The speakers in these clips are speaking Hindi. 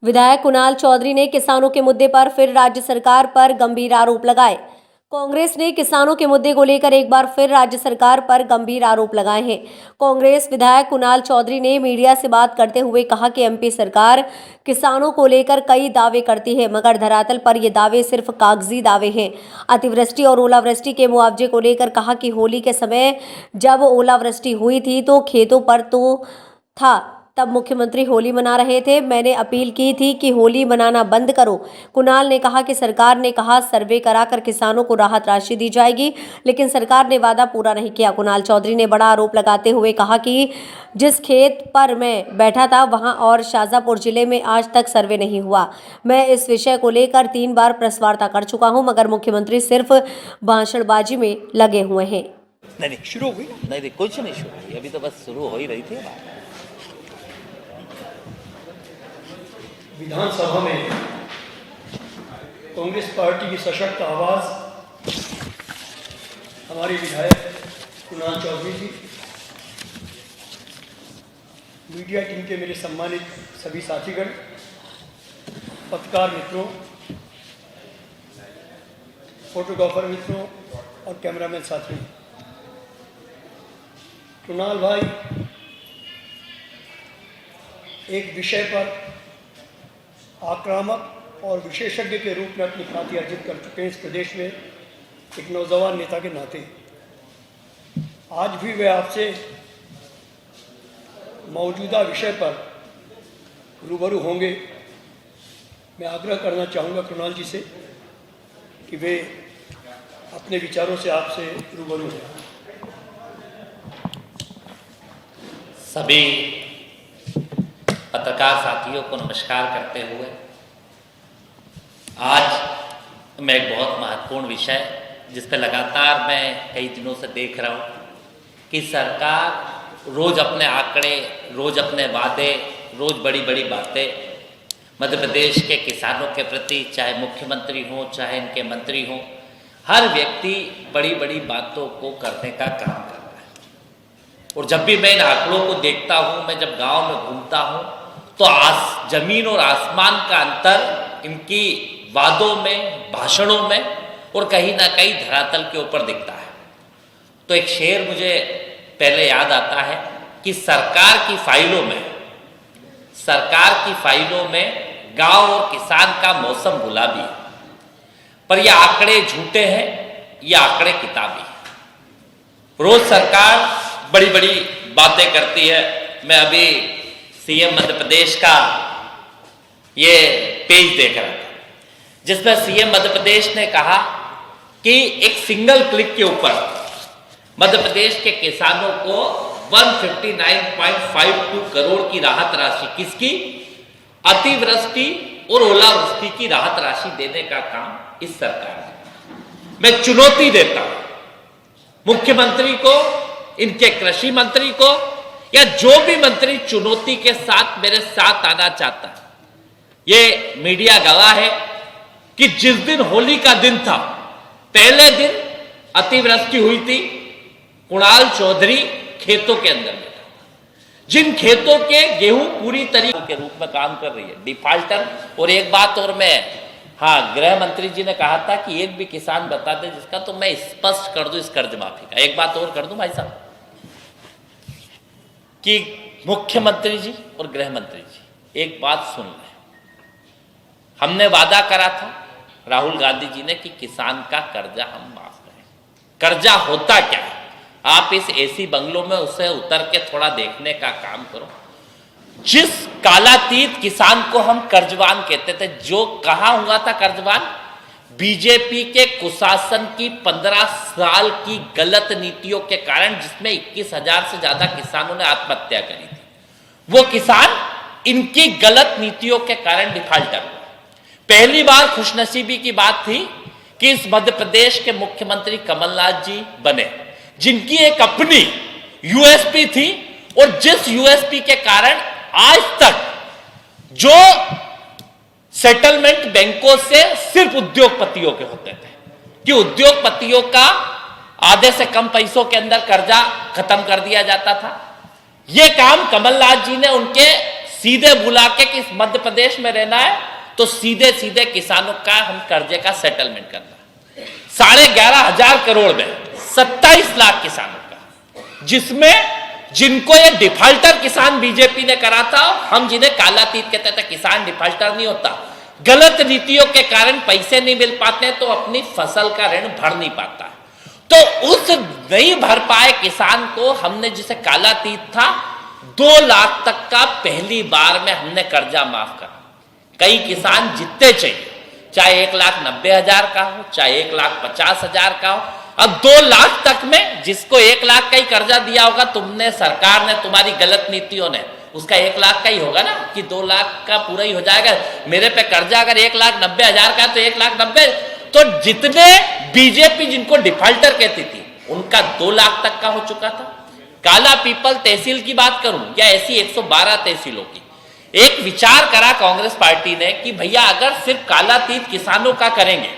विधायक कुणाल चौधरी ने किसानों के मुद्दे पर फिर राज्य सरकार पर गंभीर आरोप लगाए। कांग्रेस ने किसानों के मुद्दे को लेकर एक बार फिर राज्य सरकार पर गंभीर आरोप लगाए हैं। कांग्रेस विधायक कुणाल चौधरी ने मीडिया से बात करते हुए कहा कि एमपी सरकार किसानों को लेकर कई दावे करती है, मगर धरातल पर ये दावे सिर्फ कागजी दावे हैं। अतिवृष्टि और ओलावृष्टि के मुआवजे को लेकर कहा कि होली के समय जब ओलावृष्टि हुई थी तो खेतों पर तो था, तब मुख्यमंत्री होली मना रहे थे। मैंने अपील की थी कि होली मनाना बंद करो। कुणाल ने कहा कि सरकार ने कहा सर्वे कराकर किसानों को राहत राशि दी जाएगी, लेकिन सरकार ने वादा पूरा नहीं किया। कुणाल चौधरी ने बड़ा आरोप लगाते हुए कहा कि जिस खेत पर मैं बैठा था वहां और शाजापुर जिले में आज तक सर्वे नहीं हुआ। मैं इस विषय को लेकर 3 बार प्रेस वार्ता कर चुका हूं, मगर मुख्यमंत्री सिर्फ भाषणबाजी में लगे हुए हैं। नहीं शुरू हुई नहीं, कुछ नहीं शुरू हुई, अभी तो बस शुरू हो ही रही थी। विधानसभा में कांग्रेस पार्टी की सशक्त आवाज हमारे विधायक कुणाल चौधरी जी, मीडिया टीम के मेरे सम्मानित सभी साथीगण, पत्रकार मित्रों, फोटोग्राफर मित्रों और कैमरामैन साथियों, कुणाल भाई एक विषय पर आक्रामक और विशेषज्ञ के रूप में अपनी ख्याति अर्जित कर चुके हैं। इस प्रदेश में एक नौजवान नेता के नाते आज भी वे आपसे मौजूदा विषय पर रूबरू होंगे। मैं आग्रह करना चाहूँगा कुणाल जी से कि वे अपने विचारों से आपसे रूबरू हों। सभी पत्रकार साथियों को नमस्कार करते हुए आज मैं एक बहुत महत्वपूर्ण विषय जिस पर लगातार मैं कई दिनों से देख रहा हूँ कि सरकार रोज़ अपने आंकड़े, रोज़ अपने वादे, रोज़ बड़ी बड़ी बातें मध्य प्रदेश के किसानों के प्रति, चाहे मुख्यमंत्री हों चाहे इनके मंत्री हों, हर व्यक्ति बड़ी बड़ी बातों को करने का काम कर रहा है। और जब भी मैं इन आंकड़ों को देखता हूँ, मैं जब गांव में घूमता हूँ तो जमीन और आसमान का अंतर इनकी वादों में, भाषणों में और कहीं ना कहीं धरातल के ऊपर दिखता है। तो एक शेर मुझे पहले याद आता है कि सरकार की फाइलों में गांव और किसान का मौसम गुलाबी है, पर ये आंकड़े झूठे हैं, ये आंकड़े किताबी हैं। रोज सरकार बड़ी बड़ी बातें करती है। मैं अभी सीएम मध्य प्रदेश का ये पेज देख रहा था जिसमें सीएम मध्य प्रदेश ने कहा कि एक सिंगल क्लिक के ऊपर मध्य प्रदेश के किसानों को 159.52 करोड़ की राहत राशि, किसकी? अतिवृष्टि और ओलावृष्टि की राहत राशि देने का काम इस सरकार ने। मैं चुनौती देता हूं मुख्यमंत्री को, इनके कृषि मंत्री को या जो भी मंत्री चुनौती के साथ मेरे साथ आना चाहता है। ये मीडिया गवाह है कि जिस दिन होली का दिन था, पहले दिन अतिवृष्टि हुई थी, कुणाल चौधरी खेतों के अंदर बैठा, जिन खेतों के गेहूं पूरी तरीके के रूप में काम कर रही है, डिफाल्टर। और एक बात और मैं, गृह मंत्री जी ने कहा था कि एक भी किसान बता दे जिसका, तो मैं स्पष्ट कर दूं इस कर्ज माफी का। एक बात और कर दूं भाई साहब कि मुख्यमंत्री जी और गृह मंत्री जी एक बात सुन लें। हमने वादा करा था राहुल गांधी जी ने कि किसान का कर्जा हम माफ करें। कर्जा होता क्या है? आप इस एसी बंगलों में उसे उतर के थोड़ा देखने का काम करो। जिस कालातीत किसान को हम कर्जवान कहते थे, जो कहां हुआ था कर्जवान? बीजेपी के कुशासन की 15 साल की गलत नीतियों के कारण, जिसमें 21,000 से ज्यादा किसानों ने आत्महत्या करी थी। वो किसान इनकी गलत नीतियों के कारण डिफाल्टर हुआ। पहली बार खुशनसीबी की बात थी कि इस मध्य प्रदेश के मुख्यमंत्री कमलनाथ जी बने, जिनकी एक अपनी यूएसपी थी और जिस यूएसपी के कारण आज तक जो सेटलमेंट बैंकों से सिर्फ उद्योगपतियों के होते थे कि उद्योगपतियों का आधे से कम पैसों के अंदर कर्जा खत्म कर दिया जाता था। यह काम कमलनाथ जी ने उनके सीधे बुला के कि मध्य प्रदेश में रहना है तो सीधे सीधे किसानों का हम कर्जे का सेटलमेंट करना है। 11,500 करोड़ में 27 लाख किसानों का, जिसमें जिनको ये डिफाल्टर किसान बीजेपी ने करा था, हम जिन्हें कालातीत कहते थे, किसान डिफाल्टर नहीं होता, गलत नीतियों के कारण पैसे नहीं मिल पाते तो अपनी फसल का ऋण भर नहीं पाता है। तो उस नहीं भर पाए किसान को हमने, जिसे कालातीत था, 2 लाख तक का पहली बार में हमने कर्जा माफ करा। कई किसान जितने चाहिए, चाहे 1,90,000 का हो, चाहे 1,50,000 का हो, अब 2 लाख तक में जिसको 1 लाख का ही कर्जा दिया होगा तुमने, सरकार ने, तुम्हारी गलत नीतियों ने, उसका 1 लाख का ही होगा ना, कि 2 लाख का पूरा ही हो जाएगा। मेरे पे कर्जा अगर 1,90,000 का तो 1,90,000, तो जितने बीजेपी जिनको डिफाल्टर कहती थी उनका 2 लाख तक का हो चुका था। काला पीपल तहसील की बात करूं या ऐसी 112 तहसीलों की, एक विचार करा कांग्रेस पार्टी ने कि भैया अगर सिर्फ कालातीत किसानों का करेंगे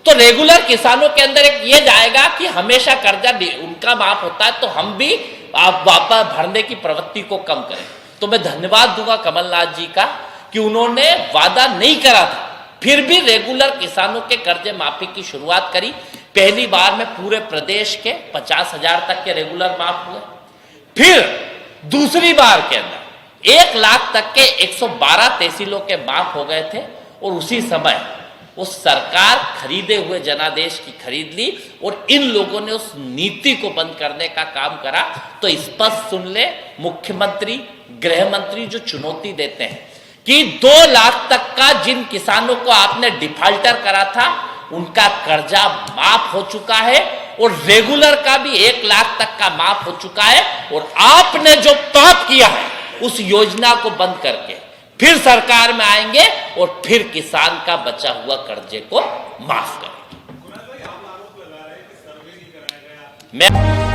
तो रेगुलर किसानों के अंदर एक ये जाएगा कि हमेशा कर्जा उनका माफ होता है, तो हम भी वापस भरने की प्रवृत्ति को कम करें। तो मैं धन्यवाद दूंगा कमलनाथ जी का कि उन्होंने वादा नहीं करा था, फिर भी रेगुलर किसानों के कर्जे माफी की शुरुआत करी। पहली बार में पूरे प्रदेश के 50,000 तक के रेगुलर माफ हुए। फिर दूसरी बार के अंदर 1 लाख तक के 112 तहसीलों के माफ हो गए थे, और उसी समय उस सरकार खरीदे हुए जनादेश की खरीद ली और इन लोगों ने उस नीति को बंद करने का काम करा। तो स्पष्ट सुन ले, मुख्यमंत्री, गृह मंत्री जो चुनौती देते हैं कि 2 लाख तक का जिन किसानों को आपने डिफाल्टर करा था उनका कर्जा माफ हो चुका है, और रेगुलर का भी 1 लाख तक का माफ हो चुका है। और आपने जो पाप किया है उस योजना को बंद करके फिर सरकार में आएंगे और फिर किसान का बचा हुआ कर्जे को माफ करेंगे। मैं